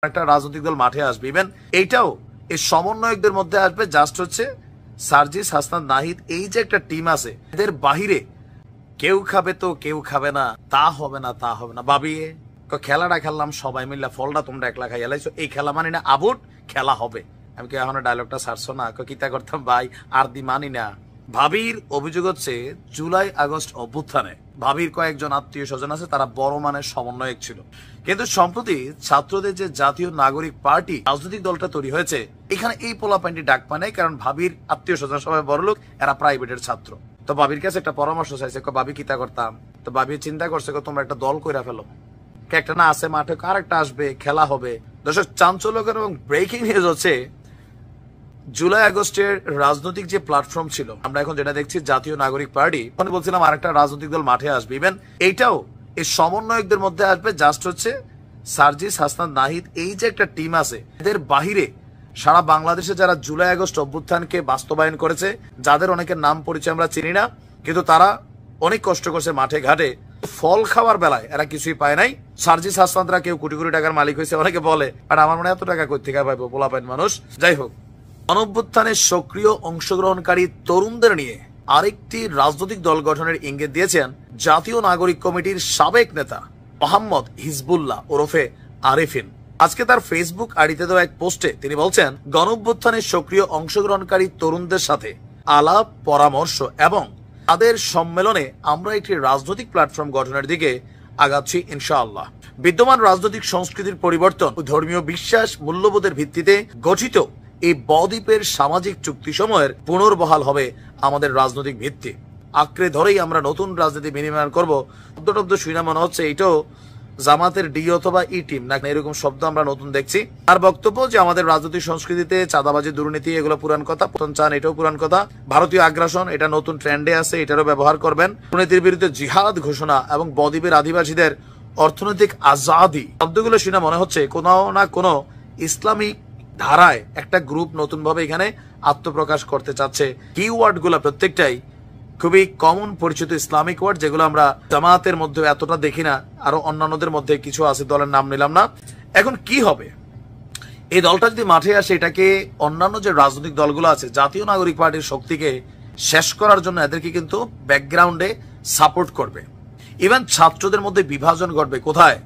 একটা রাজনৈতিক দল মাঠে আসবে, ইভেন এইটাও এই সমন্বয়কদের মধ্যে আসবে। জাস্ট হচ্ছে সার্জিস, হাসনাত, নাহিদ, এই যে একটা টিম আছে, এদের বাহিরে কেউ খাবে তো কেউ খাবে না, তা হবে না, তা হবে না। ভাবিয়ে খেলাটা খেললাম সবাই মিললে, ফলটা তোমরা একলা খাই এলাইছো, এই খেলা মানি না, আবুট খেলা হবে। আমি কি এখনো ডায়লগটা ছাড়ছো না? কিতা করতাম ভাই, আর দি মানি না। ভাবির অভিযোগ হচ্ছে জুলাই আগস্ট অভ্যুত্থানে ভাবির কয়েকজন আত্মীয় স্বজন আছে, তারা বড় মানের সমন্বয়ক ছিল। কিন্তু সম্প্রতি ছাত্রদের যে জাতীয় নাগরিক পার্টি রাজনৈতিক দলটা তৈরি হয়েছে, এখানে এই পোলাপাইনটি ডাক পায় নাই, কারণ ভাবির আত্মীয় স্বজন সবাই বড় লোক, এরা প্রাইভেটের ছাত্র। তো ভাবির কাছে একটা পরামর্শ চাইছে, ভাবি কিতা করতাম। তো ভাবি চিন্তা করছে তোমরা একটা দল কইরা ফেলো, একটা না আছে মাঠে, আর একটা আসবে, খেলা হবে। দর্শক, চাঞ্চল্যকর এবং ব্রেকিং নিউজ হচ্ছে, জুলাই আগস্টের রাজনৈতিক যে প্ল্যাটফর্ম ছিল, আমরা এখন যেটা দেখছি জাতীয় নাগরিক পার্টি, ওখানে বলছিলাম আরেকটা রাজনৈতিক দল মাঠে আসবে, ইভেন এইটাও এই সমন্বয়কদের মধ্যে আসবে। জাস্ট হচ্ছে সার্জিস, হাসনাত, নাহিদ, এই যে একটা টিম আছে, এদের বাহিরে সারা বাংলাদেশে যারা জুলাই আগস্ট অভ্যুত্থানকে বাস্তবায়ন করেছে, যাদের অনেকের নাম পরিচয় আমরা চিনি না, কিন্তু তারা অনেক কষ্ট করছে মাঠে ঘাটে, ফল খাওয়ার বেলায় এরা কিছুই পায় নাই। সার্জিস, হাসনাতরা কেউ কোটি কোটি টাকার মালিক হয়েছে অনেকে বলে, আর আমার মনে এত টাকা কই থেকে পাইবো পোলাপাইন মানুষ। যাই হোক, গণঅভ্যুত্থানের সক্রিয় অংশগ্রহণকারী তরুণদের নিয়ে আরেকটি রাজনৈতিক দল গঠনের ইঙ্গিত দিয়েছেন জাতীয় নাগরিক কমিটির সাবেক নেতা মোহাম্মদ হিজবুল্লাহ ওরফে আরিফিন। আজকে তার ফেসবুক আইডিতে দেওয়া এক পোস্টে তিনি বলছেন, গণঅভ্যুত্থানের সক্রিয় অংশগ্রহণকারী তরুণদের সাথে আলাপ, পরামর্শ এবং তাদের সম্মেলনে আমরা একটি রাজনৈতিক প্ল্যাটফর্ম গঠনের দিকে আগাচ্ছি ইনশাআল্লাহ। বিদ্যমান রাজনৈতিক সংস্কৃতির পরিবর্তন ও ধর্মীয় বিশ্বাস, মূল্যবোধের ভিত্তিতে গঠিত এই বদ্বীপের সামাজিক চুক্তিসমূহের পুনর্বহাল হবে আমাদের রাজনৈতিক ভিত্তি। আঁকড়ে ধরেই আমরা নতুন রাজনীতি বিনিময় করব। শব্দ শুনে মনে হচ্ছে এটাও জামাতের ডি অথবা ই টিম না, এরকম শব্দ আমরা নতুন দেখছি। আর বক্তব্য যে আমাদের রাজনৈতিক সংস্কৃতিতে চাঁদাবাজি, দুর্নীতি, এগুলো পুরান কথা, পতন চান, এটাও পুরান কথা। ভারতীয় আগ্রাসন, এটা নতুন ট্রেন্ডে আছে, এটারও ব্যবহার করবেন। দুর্নীতির বিরুদ্ধে জিহাদ ঘোষণা এবং বদ্বীপের আদিবাসীদের অর্থনৈতিক আজাদি, শব্দগুলো শুনে মনে হচ্ছে কোনো না কোনো ইসলামিক ধারায় একটা গ্রুপ নতুন ভাবে এখানে আত্মপ্রকাশ করতে চাচ্ছে। কিওয়ার্ড গুলা প্রত্যেকটাই খুবই কমন পরিচিত ইসলামিক ওয়ার্ড, যেগুলো আমরা জামাতের মধ্যে এতটা দেখি না, আরো অন্যান্যদের মধ্যে কিছু আছে, দলের নাম নিলাম না। এখন কি হবে, এই দলটা যদি মাঠে আসে, এটাকে অন্যান্য যে রাজনৈতিক দলগুলো আছে, জাতীয় নাগরিক পার্টির শক্তিকে শেষ করার জন্য এদেরকে কিন্তু ব্যাকগ্রাউন্ডে সাপোর্ট করবে। ইভেন ছাত্রদের মধ্যে বিভাজন ঘটবে কোথায়,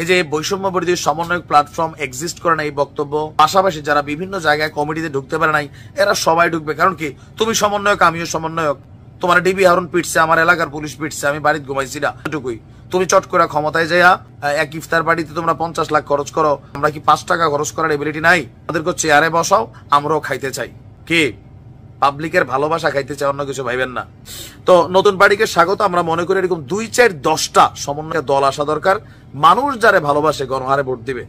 এই যে বৈষম্য বিরোধী সমন্বয়ক প্ল্যাটফর্ম এক্সিস্ট করে না, এই বক্তব্য, পাশাপাশি যারা বিভিন্ন জায়গায় কমিটিতে ঢুকতে পারে নাই, এরা সবাই ঢুকবে। কারণ কি, তুমি সমন্বয়ক, আমিও সমন্বয়ক, তোমার ডিবি হারুন পিটছে, আমার এলাকার পুলিশ পিটছে, আমি বাড়িতে ঘুমাইছি না, এটুকুই। তুমি চট করে ক্ষমতায় যাইয়া এক ইফতার পার্টিতে তোমরা 50 লাখ খরচ করো, আমরা কি 5 টাকা খরচ করার এবিলিটি নাই? আমাদেরকে চেয়ারে বসাও, আমরাও খাইতে চাই, কি পাবলিকের ভালোবাসা খাইতে চাই, অন্য কিছু ভাইবেন না। তো নতুন পার্টিকে স্বাগত। আমরা মনে করি এরকম 2, 4, 10টা সমন্বয় দল আসা দরকার, মানুষ যারে ভালোবাসে গণহারে ভোট দিবে।